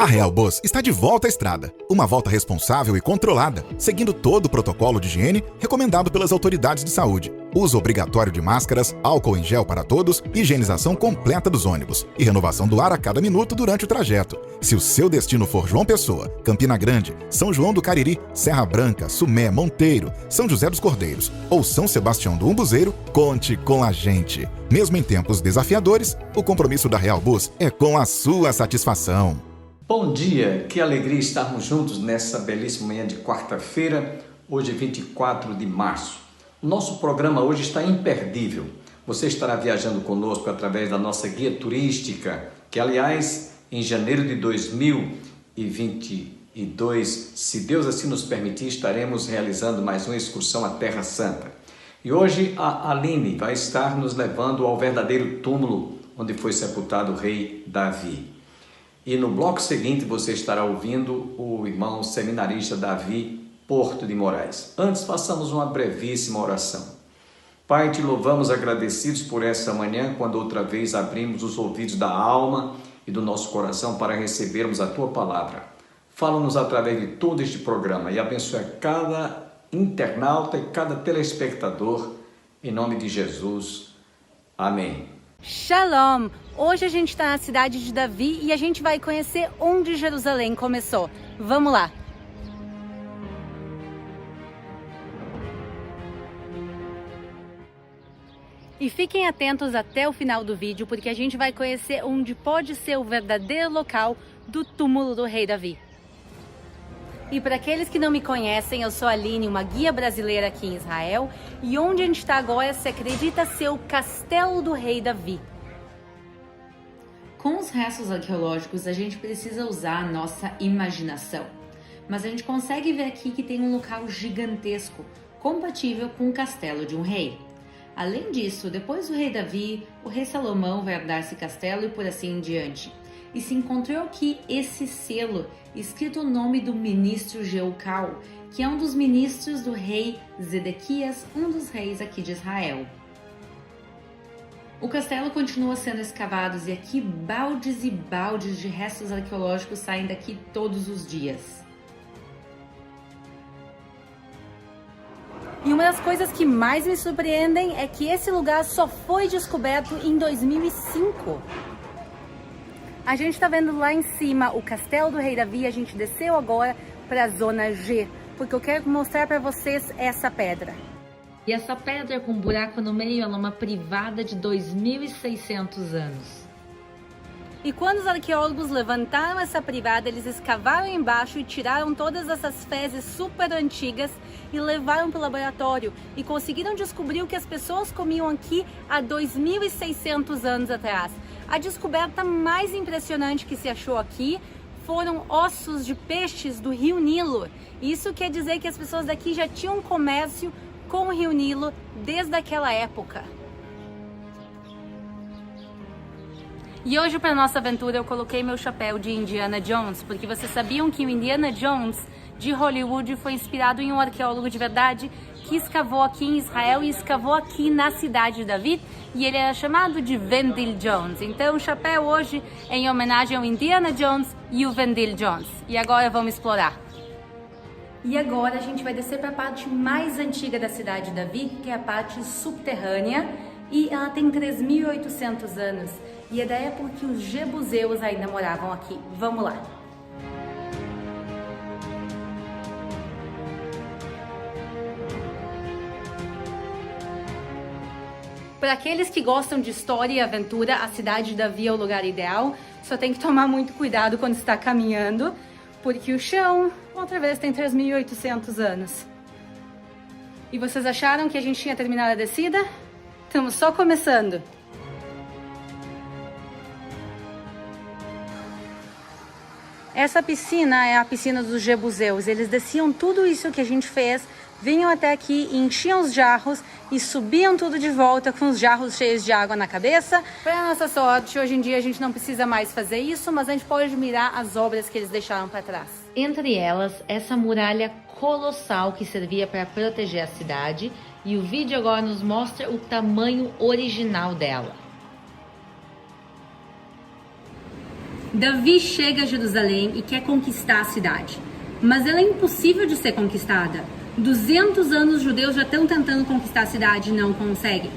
Real Bus está de volta à estrada. Uma volta responsável e controlada, seguindo todo o protocolo de higiene recomendado pelas autoridades de saúde. Uso obrigatório de máscaras, álcool em gel para todos, higienização completa dos ônibus e renovação do ar a cada minuto durante o trajeto. Se o seu destino for João Pessoa, Campina Grande, São João do Cariri, Serra Branca, Sumé, Monteiro, São José dos Cordeiros ou São Sebastião do Umbuzeiro, conte com a gente. Mesmo em tempos desafiadores, o compromisso da Real Bus é com a sua satisfação. Bom dia, que alegria estarmos juntos nessa belíssima manhã de quarta-feira, hoje 24 de março. O nosso programa hoje está imperdível. Você estará viajando conosco através da nossa guia turística, que aliás, em janeiro de 2022, se Deus assim nos permitir, estaremos realizando mais uma excursão à Terra Santa. E hoje a Aline vai estar nos levando ao verdadeiro túmulo onde foi sepultado o rei Davi. E no bloco seguinte você estará ouvindo o irmão seminarista Davi Porto de Moraes. Antes, façamos uma brevíssima oração. Pai, te louvamos agradecidos por essa manhã, quando outra vez abrimos os ouvidos da alma e do nosso coração para recebermos a tua palavra. Fala-nos através de todo este programa e abençoe cada internauta e cada telespectador, em nome de Jesus. Amém. Shalom! Hoje a gente está na cidade de Davi e a gente vai conhecer onde Jerusalém começou. Vamos lá! E fiquem atentos até o final do vídeo, porque a gente vai conhecer onde pode ser o verdadeiro local do túmulo do rei Davi. E para aqueles que não me conhecem, eu sou a Aline, uma guia brasileira aqui em Israel, e onde a gente está agora se acredita ser o castelo do rei Davi. Com os restos arqueológicos, a gente precisa usar a nossa imaginação, mas a gente consegue ver aqui que tem um local gigantesco, compatível com o castelo de um rei. Além disso, depois do rei Davi, o rei Salomão vai herdar esse castelo e por assim em diante. E se encontrou aqui esse selo, escrito o nome do ministro Jeucal, que é um dos ministros do rei Zedequias, um dos reis aqui de Israel. O castelo continua sendo escavado e aqui baldes e baldes de restos arqueológicos saem daqui todos os dias. E uma das coisas que mais me surpreendem é que esse lugar só foi descoberto em 2005. A gente está vendo lá em cima o castelo do rei Davi, a gente desceu agora para a zona G, porque eu quero mostrar para vocês essa pedra. E essa pedra com um buraco no meio, ela é uma privada de 2.600 anos. E quando os arqueólogos levantaram essa privada, eles escavaram embaixo e tiraram todas essas fezes super antigas e levaram para o laboratório e conseguiram descobrir o que as pessoas comiam aqui há 2.600 anos atrás. A descoberta mais impressionante que se achou aqui foram ossos de peixes do Rio Nilo. Isso quer dizer que as pessoas daqui já tinham comércio com o Rio Nilo desde aquela época. E hoje, para nossa aventura, eu coloquei meu chapéu de Indiana Jones, porque vocês sabiam que o Indiana Jones de Hollywood foi inspirado em um arqueólogo de verdade que escavou aqui em Israel e escavou aqui na cidade de Davi, e ele era chamado de Vendil Jones. Então o chapéu hoje é em homenagem ao Indiana Jones e o Vendil Jones. E agora vamos explorar. E agora a gente vai descer para a parte mais antiga da cidade de Davi, que é a parte subterrânea, e ela tem 3.800 anos. E é da época que os jebuseus ainda moravam aqui. Vamos lá! Para aqueles que gostam de história e aventura, a cidade de Davi é o lugar ideal. Só tem que tomar muito cuidado quando está caminhando, porque o chão, outra vez, tem 3.800 anos. E vocês acharam que a gente tinha terminado a descida? Estamos só começando. Essa piscina é a piscina dos jebuseus. Eles desciam tudo isso que a gente fez, vinham até aqui, enchiam os jarros e subiam tudo de volta com os jarros cheios de água na cabeça. Para nossa sorte, hoje em dia a gente não precisa mais fazer isso, mas a gente pode admirar as obras que eles deixaram para trás. Entre elas, essa muralha colossal que servia para proteger a cidade, e o vídeo agora nos mostra o tamanho original dela. Davi chega a Jerusalém e quer conquistar a cidade, mas ela é impossível de ser conquistada. 200 anos os judeus já estão tentando conquistar a cidade e não conseguem.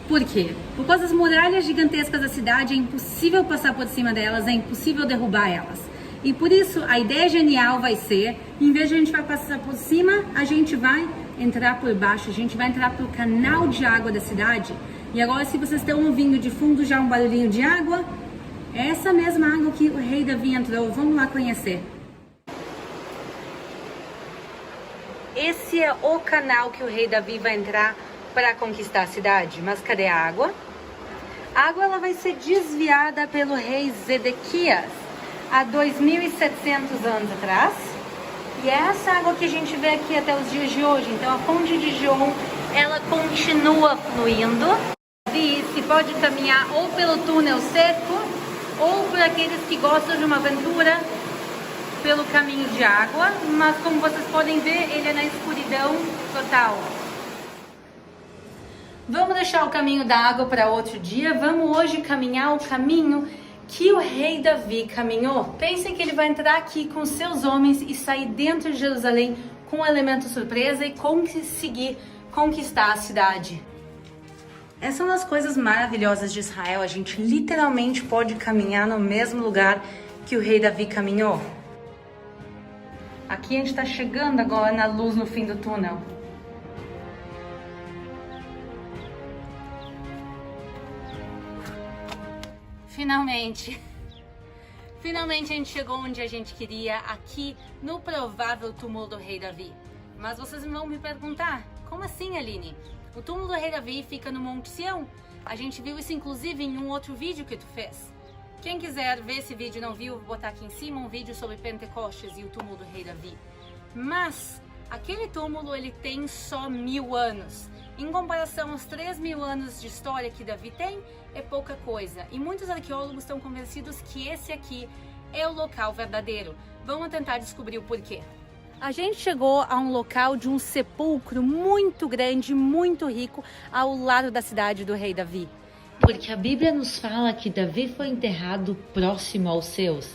Por quê? Por causa das muralhas gigantescas da cidade, é impossível passar por cima delas, é impossível derrubar elas. E por isso, a ideia genial vai ser, em vez de a gente vai passar por cima, a gente vai entrar por baixo, a gente vai entrar pelo canal de água da cidade. E agora, se vocês estão ouvindo de fundo já um barulhinho de água, é essa mesma água que o rei Davi entrou. Vamos lá conhecer. Esse é o canal que o rei Davi vai entrar para conquistar a cidade. Mas cadê a água? A água ela vai ser desviada pelo rei Zedequias há 2.700 anos atrás. E é essa água que a gente vê aqui até os dias de hoje. Então a fonte de Gihon, ela continua fluindo. E se pode caminhar ou pelo túnel seco, ou por aqueles que gostam de uma aventura pelo caminho de água. Mas como vocês podem ver, ele é na escuridão total. Vamos deixar o caminho da água para outro dia. Vamos hoje caminhar o caminho que o rei Davi caminhou. Pensem que ele vai entrar aqui com seus homens e sair dentro de Jerusalém com um elemento surpresa e conseguir conquistar a cidade. Essas são as coisas maravilhosas de Israel. A gente literalmente pode caminhar no mesmo lugar que o rei Davi caminhou. Aqui a gente está chegando agora na luz no fim do túnel. Finalmente a gente chegou onde a gente queria, aqui no provável túmulo do rei Davi. Mas vocês vão me perguntar, como assim, Aline? O túmulo do rei Davi fica no Monte Sião. A gente viu isso inclusive em um outro vídeo que tu fez. Quem quiser ver esse vídeo e não viu, vou botar aqui em cima um vídeo sobre Pentecostes e o túmulo do rei Davi. Mas aquele túmulo ele tem só 1000 anos. Em comparação aos 3.000 anos de história que Davi tem, é pouca coisa. E muitos arqueólogos estão convencidos que esse aqui é o local verdadeiro. Vamos tentar descobrir o porquê. A gente chegou a um local de um sepulcro muito grande, muito rico, ao lado da cidade do rei Davi. Porque a Bíblia nos fala que Davi foi enterrado próximo aos seus.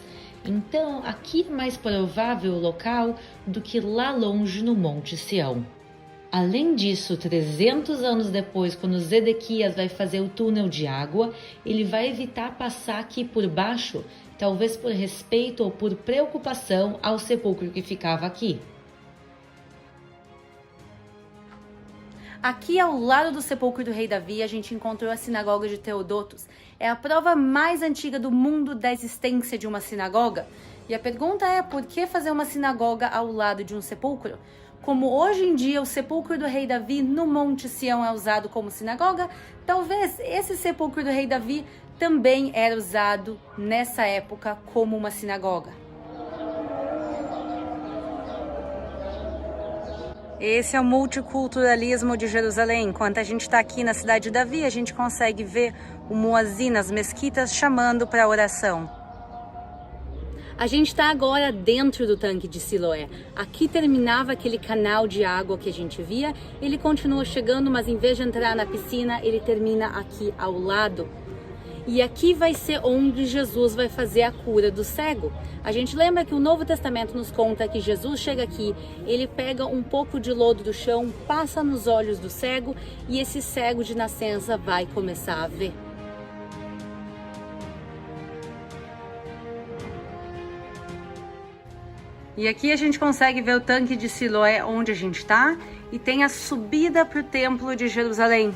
Então, aqui é mais provável o local do que lá longe no Monte Sião. Além disso, 300 anos depois, quando Zedequias vai fazer o túnel de água, ele vai evitar passar aqui por baixo, talvez por respeito ou por preocupação ao sepulcro que ficava aqui. Aqui ao lado do sepulcro do rei Davi, a gente encontrou a sinagoga de Teodotos. É a prova mais antiga do mundo da existência de uma sinagoga. E a pergunta é, por que fazer uma sinagoga ao lado de um sepulcro? Como hoje em dia o sepulcro do rei Davi no Monte Sião é usado como sinagoga, talvez esse sepulcro do rei Davi também era usado nessa época como uma sinagoga. Esse é o multiculturalismo de Jerusalém. Enquanto a gente está aqui na cidade de Davi, a gente consegue ver o muazzin, as mesquitas, chamando para a oração. A gente está agora dentro do tanque de Siloé. Aqui terminava aquele canal de água que a gente via. Ele continua chegando, mas em vez de entrar na piscina, ele termina aqui ao lado. E aqui vai ser onde Jesus vai fazer a cura do cego. A gente lembra que o Novo Testamento nos conta que Jesus chega aqui, ele pega um pouco de lodo do chão, passa nos olhos do cego e esse cego de nascença vai começar a ver. E aqui a gente consegue ver o tanque de Siloé onde a gente está e tem a subida para o Templo de Jerusalém,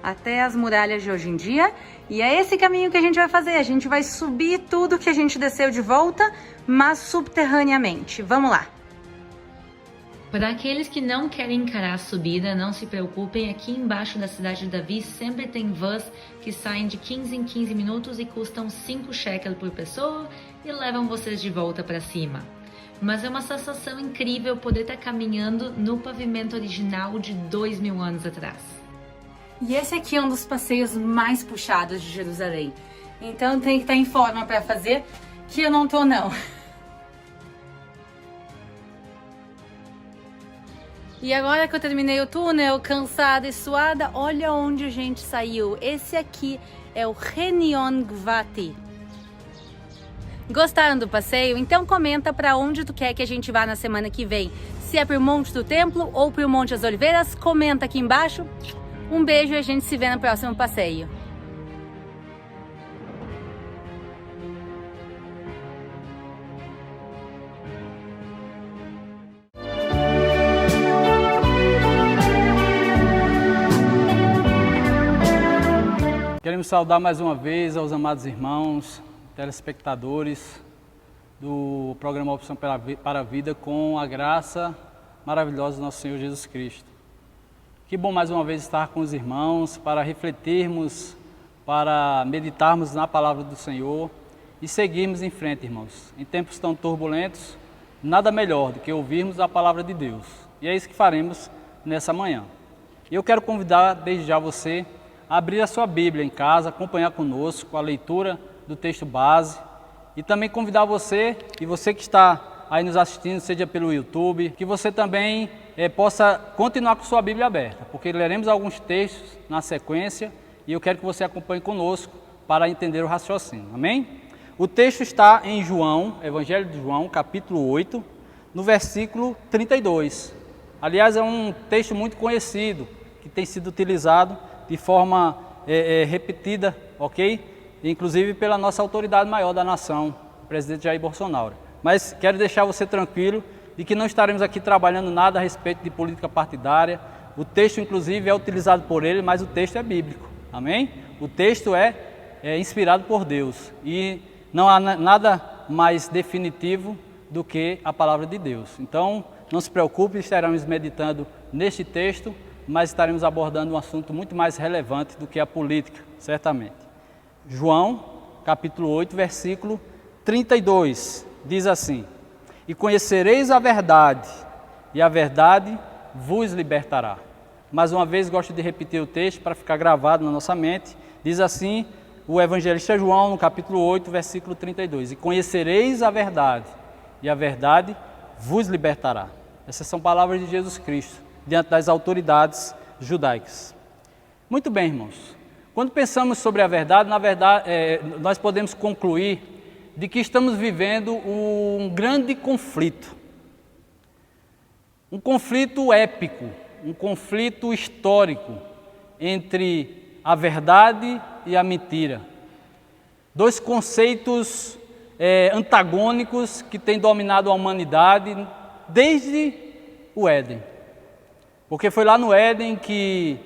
até as muralhas de hoje em dia. E é esse caminho que a gente vai fazer. A gente vai subir tudo que a gente desceu de volta, mas subterraneamente. Vamos lá! Para aqueles que não querem encarar a subida, não se preocupem. Aqui embaixo da cidade de Davi sempre tem vans que saem de 15 em 15 minutos e custam 5 shekels por pessoa e levam vocês de volta para cima. Mas é uma sensação incrível poder estar caminhando no pavimento original de 2000 anos atrás. E esse aqui é um dos passeios mais puxados de Jerusalém. Então tem que estar em forma para fazer, que eu não tô não. E agora que eu terminei o túnel, cansada e suada, olha onde a gente saiu. Esse aqui é o Renion Gvati. Gostaram do passeio? Então comenta para onde tu quer que a gente vá na semana que vem. Se é pro Monte do Templo ou pro Monte das Oliveiras, comenta aqui embaixo. Um beijo e a gente se vê no próximo passeio. Queremos saudar mais uma vez aos amados irmãos, telespectadores do programa Opção para a Vida, com a graça maravilhosa do nosso Senhor Jesus Cristo. Que bom mais uma vez estar com os irmãos para refletirmos, para meditarmos na palavra do Senhor e seguirmos em frente, irmãos. Em tempos tão turbulentos, nada melhor do que ouvirmos a palavra de Deus. E é isso que faremos nessa manhã. Eu quero convidar desde já você a abrir a sua Bíblia em casa, acompanhar conosco a leitura do texto base e também convidar você, e você que está aí nos assistindo, seja pelo YouTube, que você também possa continuar com sua Bíblia aberta, porque leremos alguns textos na sequência e eu quero que você acompanhe conosco para entender o raciocínio, amém? O texto está em João, Evangelho de João, capítulo 8, no versículo 32. Aliás, é um texto muito conhecido, que tem sido utilizado de forma repetida, ok? Inclusive pela nossa autoridade maior da nação, o presidente Jair Bolsonaro. Mas quero deixar você tranquilo de que não estaremos aqui trabalhando nada a respeito de política partidária. O texto, inclusive, é utilizado por ele, mas o texto é bíblico, amém? O texto é inspirado por Deus e não há nada mais definitivo do que a palavra de Deus. Então, não se preocupe, estaremos meditando neste texto, mas estaremos abordando um assunto muito mais relevante do que a política, certamente. João, capítulo 8, versículo 32, diz assim: E conhecereis a verdade, e a verdade vos libertará. Mais uma vez, gosto de repetir o texto para ficar gravado na nossa mente. Diz assim o evangelista João, no capítulo 8, versículo 32: E conhecereis a verdade, e a verdade vos libertará. Essas são palavras de Jesus Cristo diante das autoridades judaicas. Muito bem, irmãos. Quando pensamos sobre a verdade, na verdade, nós podemos concluir de que estamos vivendo um grande conflito. Um conflito épico, um conflito histórico entre a verdade e a mentira. Dois conceitos antagônicos que têm dominado a humanidade desde o Éden. Porque foi lá no Éden que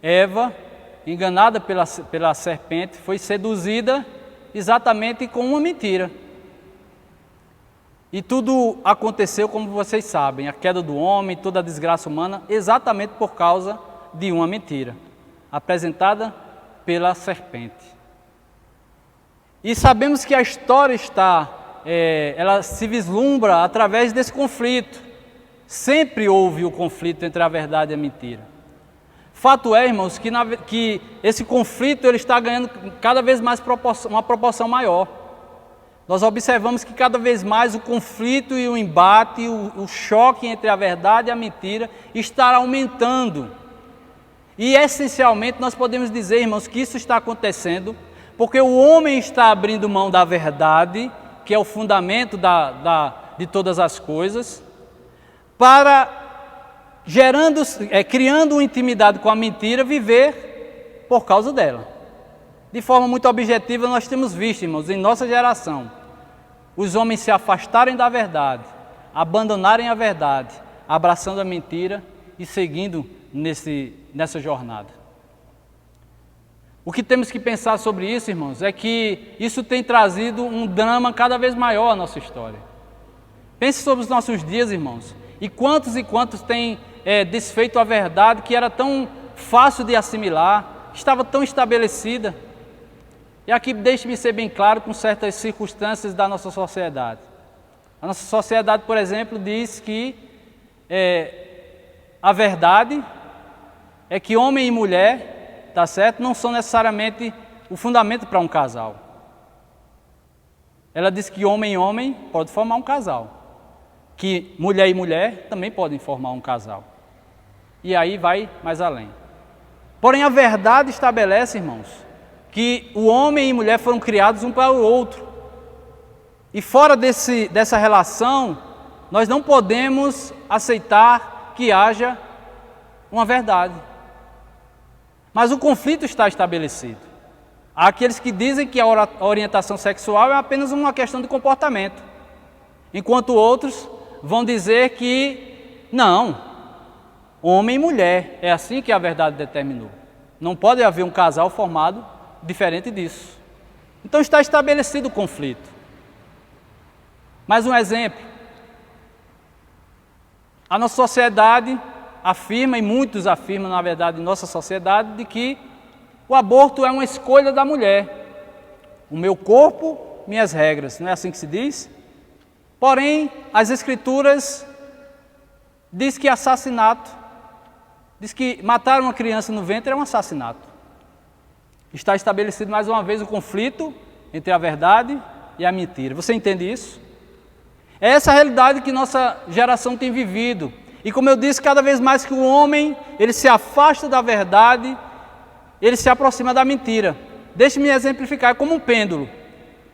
Eva, enganada pela serpente, foi seduzida exatamente com uma mentira. E tudo aconteceu, como vocês sabem, a queda do homem, toda a desgraça humana, exatamente por causa de uma mentira, apresentada pela serpente. E sabemos que a história ela se vislumbra através desse conflito. Sempre houve o conflito entre a verdade e a mentira. Fato é, irmãos, que esse conflito ele está ganhando cada vez mais uma proporção maior. Nós observamos que cada vez mais o conflito e o embate, o choque entre a verdade e a mentira está aumentando. E essencialmente nós podemos dizer, irmãos, que isso está acontecendo porque o homem está abrindo mão da verdade, que é o fundamento de todas as coisas, criando uma intimidade com a mentira, viver por causa dela. De forma muito objetiva, nós temos visto, irmãos, em nossa geração, os homens se afastarem da verdade, abandonarem a verdade, abraçando a mentira e seguindo nessa jornada. O que temos que pensar sobre isso, irmãos, é que isso tem trazido um drama cada vez maior à nossa história. Pense sobre os nossos dias, irmãos, e quantos têm desfeito a verdade que era tão fácil de assimilar, estava tão estabelecida. E aqui deixe-me ser bem claro com certas circunstâncias da nossa sociedade. A nossa sociedade, por exemplo, diz que a verdade é que homem e mulher, tá certo, não são necessariamente o fundamento para um casal. Ela diz que homem e homem pode formar um casal, que mulher e mulher também podem formar um casal. E aí vai mais além. Porém, a verdade estabelece, irmãos, que o homem e mulher foram criados um para o outro. E fora dessa relação, nós não podemos aceitar que haja uma verdade. Mas o conflito está estabelecido. Há aqueles que dizem que a orientação sexual é apenas uma questão de comportamento, enquanto outros vão dizer que não, homem e mulher, é assim que a verdade determinou. Não pode haver um casal formado diferente disso. Então está estabelecido o conflito. Mais um exemplo. A nossa sociedade afirma, e muitos afirmam, na verdade, em nossa sociedade, de que o aborto é uma escolha da mulher. O meu corpo, minhas regras, não é assim que se diz? Porém, as Escrituras diz que assassinato, diz que matar uma criança no ventre é um assassinato. Está estabelecido mais uma vez o conflito entre a verdade e a mentira. Você entende isso? É essa a realidade que nossa geração tem vivido. E como eu disse, cada vez mais que o homem ele se afasta da verdade, ele se aproxima da mentira. Deixe-me exemplificar, é como um pêndulo,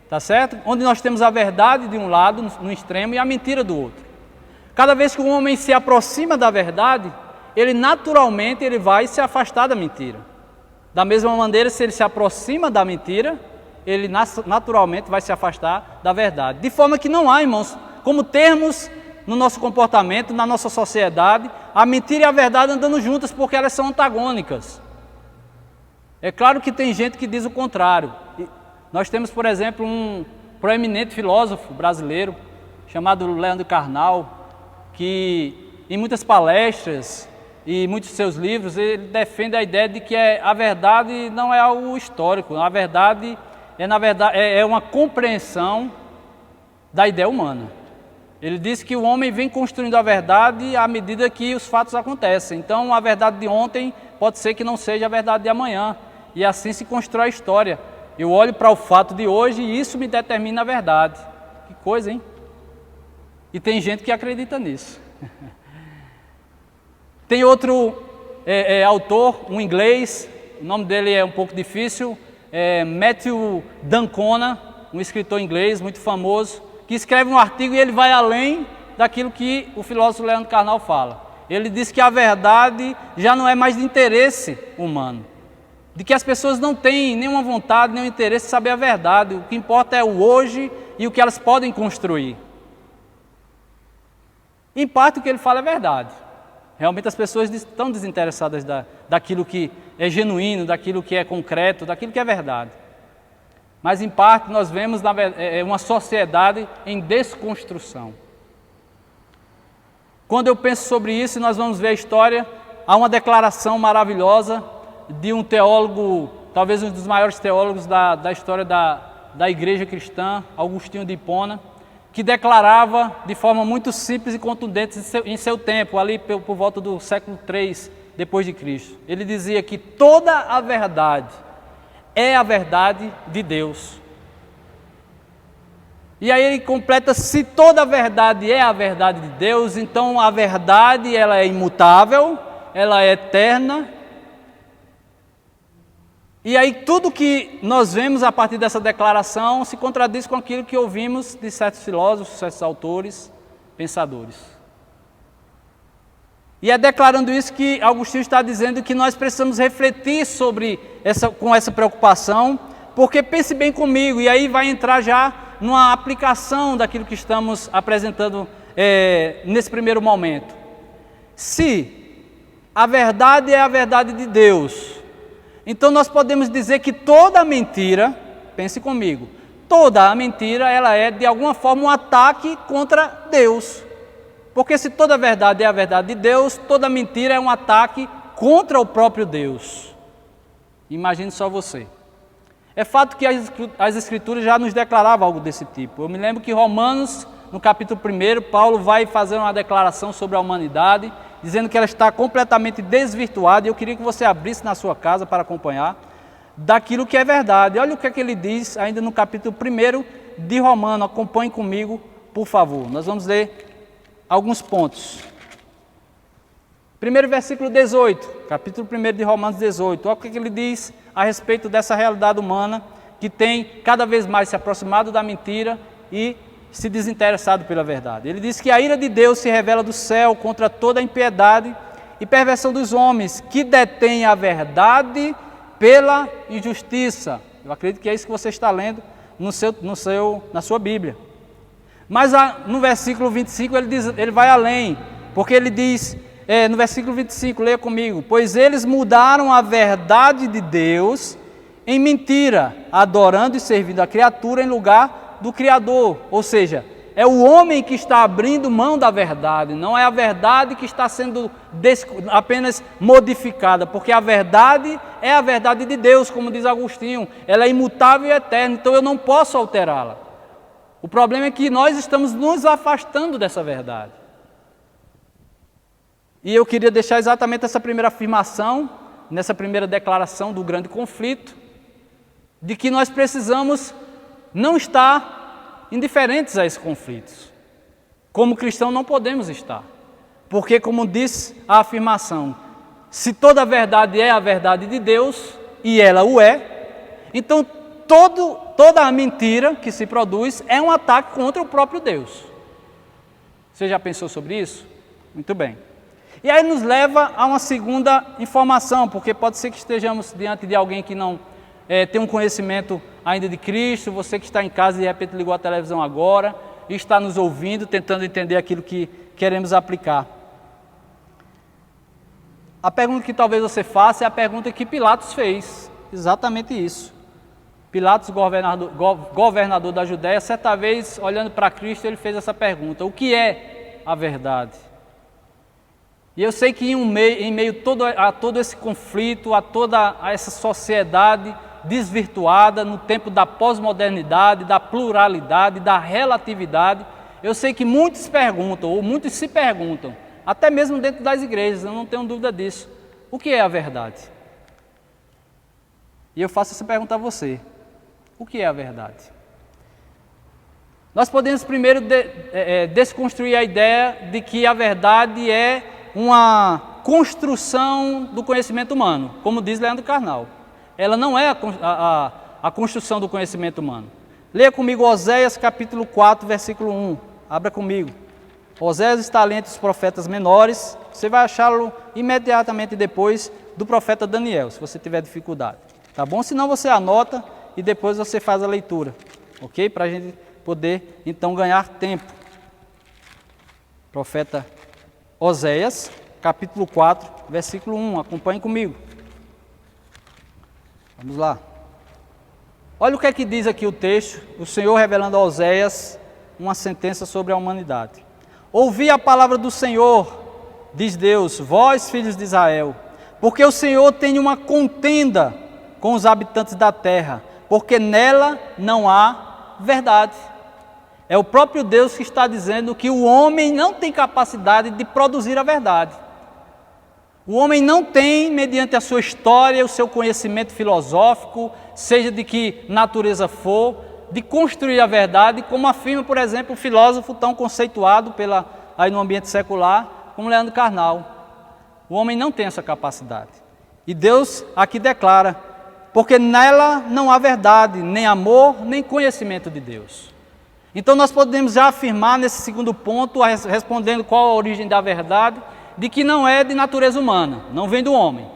tá certo? Onde nós temos a verdade de um lado, no extremo, e a mentira do outro. Cada vez que o homem se aproxima da verdade, ele naturalmente vai se afastar da mentira. Da mesma maneira, se ele se aproxima da mentira, ele naturalmente vai se afastar da verdade. De forma que não há, irmãos, como termos no nosso comportamento, na nossa sociedade, a mentira e a verdade andando juntas, porque elas são antagônicas. É claro que tem gente que diz o contrário. Nós temos, por exemplo, um proeminente filósofo brasileiro, chamado Leandro Carnal, que em muitas palestras e muitos de seus livros, ele defende a ideia de que a verdade não é algo histórico, a verdade é uma compreensão da ideia humana. Ele diz que o homem vem construindo a verdade à medida que os fatos acontecem. Então, a verdade de ontem pode ser que não seja a verdade de amanhã. E assim se constrói a história. Eu olho para o fato de hoje e isso me determina a verdade. Que coisa, hein? E tem gente que acredita nisso. Tem outro autor, um inglês, o nome dele é um pouco difícil, Matthew D'Ancona, um escritor inglês muito famoso, que escreve um artigo e ele vai além daquilo que o filósofo Leandro Carnal fala. Ele diz que a verdade já não é mais de interesse humano, de que as pessoas não têm nenhuma vontade, nenhum interesse em saber a verdade. O que importa é o hoje e o que elas podem construir. Em parte o que ele fala é verdade. Realmente as pessoas estão desinteressadas daquilo que é genuíno, daquilo que é concreto, daquilo que é verdade. Mas em parte nós vemos uma sociedade em desconstrução. Quando eu penso sobre isso, nós vamos ver a história, há uma declaração maravilhosa de um teólogo, talvez um dos maiores teólogos da história da igreja cristã, Agostinho de Hipona, que declarava de forma muito simples e contundente em seu tempo, ali por volta do século III depois de Cristo. Ele dizia que toda a verdade é a verdade de Deus. E aí ele completa, se toda a verdade é a verdade de Deus, então a verdade ela é imutável, ela é eterna. E aí tudo que nós vemos a partir dessa declaração se contradiz com aquilo que ouvimos de certos filósofos, certos autores, pensadores. E é declarando isso que Agostinho está dizendo que nós precisamos refletir com essa preocupação, porque pense bem comigo, e aí vai entrar já numa aplicação daquilo que estamos apresentando nesse primeiro momento. Se a verdade é a verdade de Deus, então nós podemos dizer que toda mentira, pense comigo, toda a mentira ela é de alguma forma um ataque contra Deus. Porque se toda a verdade é a verdade de Deus, toda mentira é um ataque contra o próprio Deus. Imagine só você. É fato que as Escrituras já nos declaravam algo desse tipo. Eu me lembro que Romanos, no capítulo 1, Paulo vai fazer uma declaração sobre a humanidade, dizendo que ela está completamente desvirtuada, e eu queria que você abrisse na sua casa para acompanhar, daquilo que é verdade. Olha o que é que ele diz ainda no capítulo 1 de Romanos. Acompanhe comigo, por favor. Nós vamos ler alguns pontos. Primeiro versículo 18, capítulo 1 de Romanos 18. Olha o que ele diz a respeito dessa realidade humana que tem cada vez mais se aproximado da mentira e se desinteressado pela verdade. Ele diz que a ira de Deus se revela do céu contra toda a impiedade e perversão dos homens, que detêm a verdade pela injustiça. Eu acredito que é isso que você está lendo na sua Bíblia. Mas no versículo 25 ele vai além, porque ele diz, no versículo 25, leia comigo: pois eles mudaram a verdade de Deus em mentira, adorando e servindo a criatura em lugar do Criador. Ou seja, é o homem que está abrindo mão da verdade, não é a verdade que está sendo apenas modificada, porque a verdade é a verdade de Deus, como diz Agostinho, ela é imutável e eterna, então eu não posso alterá-la. O problema é que nós estamos nos afastando dessa verdade. E eu queria deixar exatamente essa primeira afirmação, nessa primeira declaração do grande conflito, de que nós precisamos não estar indiferentes a esses conflitos. Como cristão não podemos estar, porque, como diz a afirmação, se toda a verdade é a verdade de Deus, e ela o é, então toda a mentira que se produz é um ataque contra o próprio Deus. Você já pensou sobre isso? Muito bem. E aí nos leva a uma segunda informação, porque pode ser que estejamos diante de alguém que não tem um conhecimento ainda de Cristo, você que está em casa e de repente ligou a televisão agora e está nos ouvindo, tentando entender aquilo que queremos aplicar. A pergunta que talvez você faça é a pergunta que Pilatos fez, exatamente isso. Pilatos, governador da Judéia, certa vez, olhando para Cristo, ele fez essa pergunta: o que é a verdade? E eu sei que em meio a todo esse conflito, a toda essa sociedade desvirtuada, no tempo da pós-modernidade, da pluralidade, da relatividade, eu sei que muitos perguntam, ou muitos se perguntam, até mesmo dentro das igrejas, eu não tenho dúvida disso: o que é a verdade? E eu faço essa pergunta a você: o que é a verdade? Nós podemos primeiro desconstruir a ideia de que a verdade é uma construção do conhecimento humano, como diz Leandro Carnal. Ela não é a construção do conhecimento humano. Leia comigo Oséias capítulo 4, versículo 1. Abra comigo. Oséias está além dos profetas menores. Você vai achá-lo imediatamente depois do profeta Daniel, se você tiver dificuldade. Tá bom? Senão você anota e depois você faz a leitura. Ok? Para a gente poder então ganhar tempo. Profeta Oséias, capítulo 4, versículo 1. Acompanhe comigo. Vamos lá. Olha o que é que diz aqui o texto, o Senhor revelando a Oséias uma sentença sobre a humanidade. Ouvi a palavra do Senhor, diz Deus, vós, filhos de Israel, porque o Senhor tem uma contenda com os habitantes da terra, porque nela não há verdade. É o próprio Deus que está dizendo que o homem não tem capacidade de produzir a verdade. O homem não tem, mediante a sua história, o seu conhecimento filosófico, seja de que natureza for, de construir a verdade, como afirma, por exemplo, um filósofo tão conceituado aí no ambiente secular, como Leandro Carnal. O homem não tem essa capacidade. E Deus aqui declara: porque nela não há verdade, nem amor, nem conhecimento de Deus. Então nós podemos já afirmar nesse segundo ponto, respondendo qual a origem da verdade, de que não é de natureza humana, não vem do homem.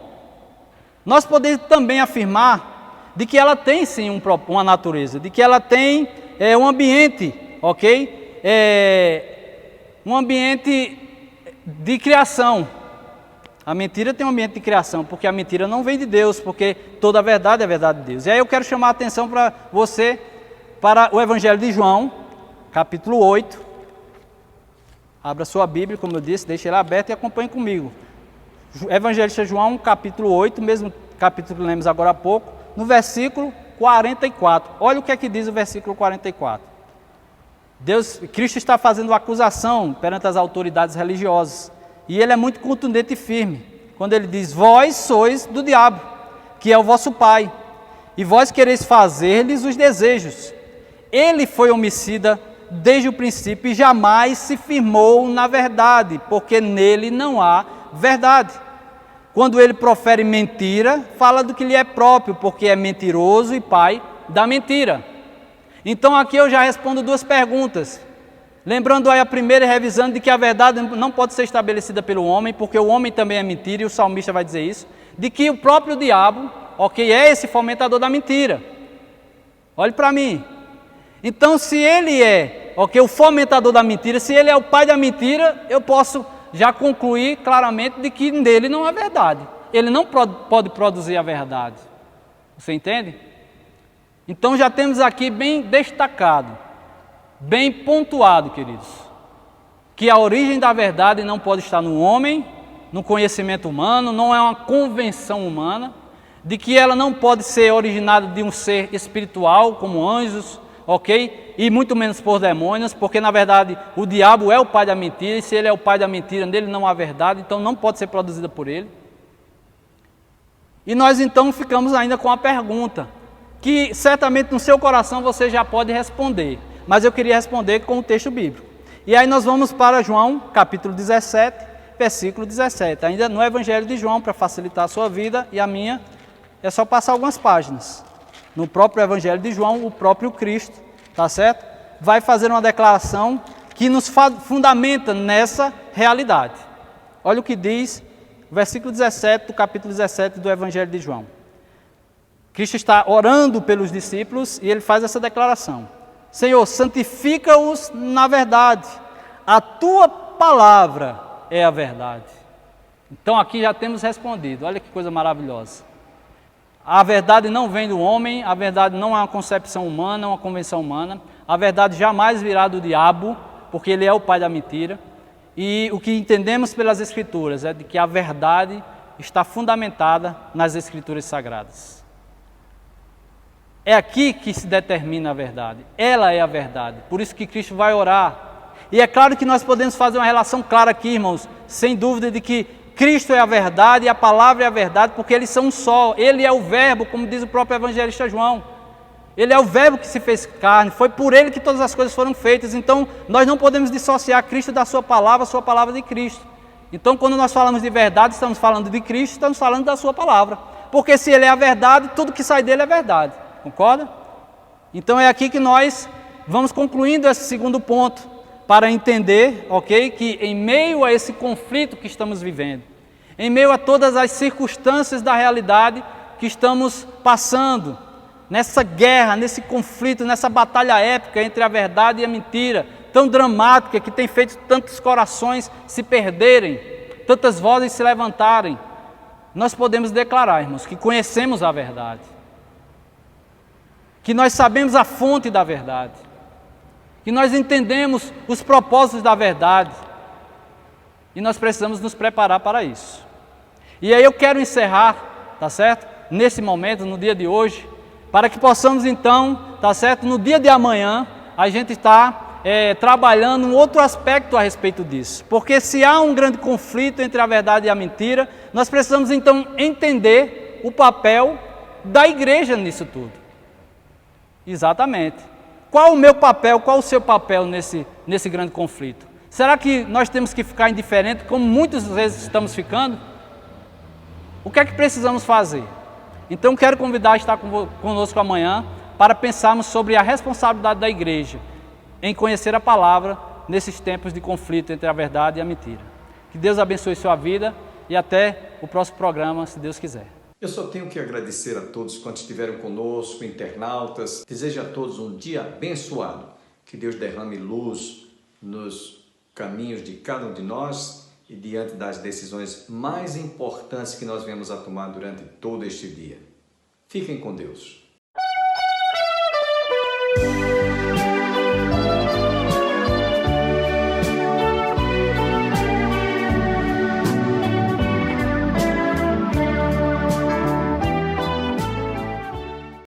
Nós podemos também afirmar de que ela tem sim uma natureza, de que ela tem um ambiente, ok? Um ambiente de criação. A mentira tem um ambiente de criação, porque a mentira não vem de Deus, porque toda a verdade é a verdade de Deus. E aí eu quero chamar a atenção para você, para o Evangelho de João, capítulo 8. Abra sua Bíblia, como eu disse, deixe ela aberta e acompanhe comigo. Evangelista João, capítulo 8, mesmo capítulo que lemos agora há pouco, no versículo 44. Olha o que é que diz o versículo 44. Cristo está fazendo uma acusação perante as autoridades religiosas. E ele é muito contundente e firme, quando ele diz: vós sois do diabo, que é o vosso pai, e vós quereis fazer-lhes os desejos. Ele foi homicida desde o princípio e jamais se firmou na verdade, porque nele não há verdade. Quando ele profere mentira, fala do que lhe é próprio, porque é mentiroso e pai da mentira. Então aqui eu já respondo duas perguntas. Lembrando aí a primeira e revisando de que a verdade não pode ser estabelecida pelo homem, porque o homem também é mentira, e o salmista vai dizer isso, de que o próprio diabo, ok, é esse fomentador da mentira. Olhe para mim. Então se ele é, ok, o fomentador da mentira, se ele é o pai da mentira, eu posso já concluir claramente de que nele não é verdade. Ele não pode produzir a verdade. Você entende? Então já temos aqui bem destacado, bem pontuado, queridos, que a origem da verdade não pode estar no homem, no conhecimento humano, não é uma convenção humana, de que ela não pode ser originada de um ser espiritual, como anjos, ok? E muito menos por demônios, porque na verdade o diabo é o pai da mentira, e se ele é o pai da mentira, nele não há verdade, então não pode ser produzida por ele. E nós então ficamos ainda com a pergunta, que certamente no seu coração você já pode responder, mas eu queria responder com o texto bíblico. E aí nós vamos para João, capítulo 17, versículo 17, ainda no Evangelho de João, para facilitar a sua vida e a minha, é só passar algumas páginas. No próprio Evangelho de João, o próprio Cristo, tá certo? Vai fazer uma declaração que nos fundamenta nessa realidade. Olha o que diz o versículo 17 do capítulo 17 do Evangelho de João. Cristo está orando pelos discípulos e ele faz essa declaração: Senhor, santifica-os na verdade, a tua palavra é a verdade. Então aqui já temos respondido, olha que coisa maravilhosa. A verdade não vem do homem, a verdade não é uma concepção humana, uma convenção humana, a verdade jamais virá do diabo, porque ele é o pai da mentira. E o que entendemos pelas Escrituras é de que a verdade está fundamentada nas Escrituras Sagradas. É aqui que se determina a verdade, ela é a verdade, por isso que Cristo vai orar. E é claro que nós podemos fazer uma relação clara aqui, irmãos, sem dúvida de que Cristo é a verdade e a palavra é a verdade, porque eles são um só, ele é o verbo, como diz o próprio evangelista João. Ele é o verbo que se fez carne, foi por ele que todas as coisas foram feitas, então nós não podemos dissociar Cristo da sua palavra de Cristo. Então quando nós falamos de verdade, estamos falando de Cristo, estamos falando da sua palavra, porque se ele é a verdade, tudo que sai dele é verdade, concorda? Então é aqui que nós vamos concluindo esse segundo ponto, para entender, ok, que em meio a esse conflito que estamos vivendo, em meio a todas as circunstâncias da realidade que estamos passando, nessa guerra, nesse conflito, nessa batalha épica entre a verdade e a mentira, tão dramática, que tem feito tantos corações se perderem, tantas vozes se levantarem, nós podemos declarar, irmãos, que conhecemos a verdade, que nós sabemos a fonte da verdade, que nós entendemos os propósitos da verdade, e nós precisamos nos preparar para isso. E aí eu quero encerrar, tá certo? Nesse momento, no dia de hoje, para que possamos então, tá certo? No dia de amanhã, a gente está trabalhando um outro aspecto a respeito disso. Porque se há um grande conflito entre a verdade e a mentira, nós precisamos então entender o papel da igreja nisso tudo. Exatamente. Qual o meu papel, qual o seu papel nesse grande conflito? Será que nós temos que ficar indiferente, como muitas vezes estamos ficando? O que é que precisamos fazer? Então quero convidar a estar conosco amanhã para pensarmos sobre a responsabilidade da igreja em conhecer a palavra nesses tempos de conflito entre a verdade e a mentira. Que Deus abençoe sua vida e até o próximo programa, se Deus quiser. Eu só tenho que agradecer a todos quantos estiveram conosco, internautas. Desejo a todos um dia abençoado. Que Deus derrame luz nos caminhos de cada um de nós e diante das decisões mais importantes que nós viemos a tomar durante todo este dia. Fiquem com Deus.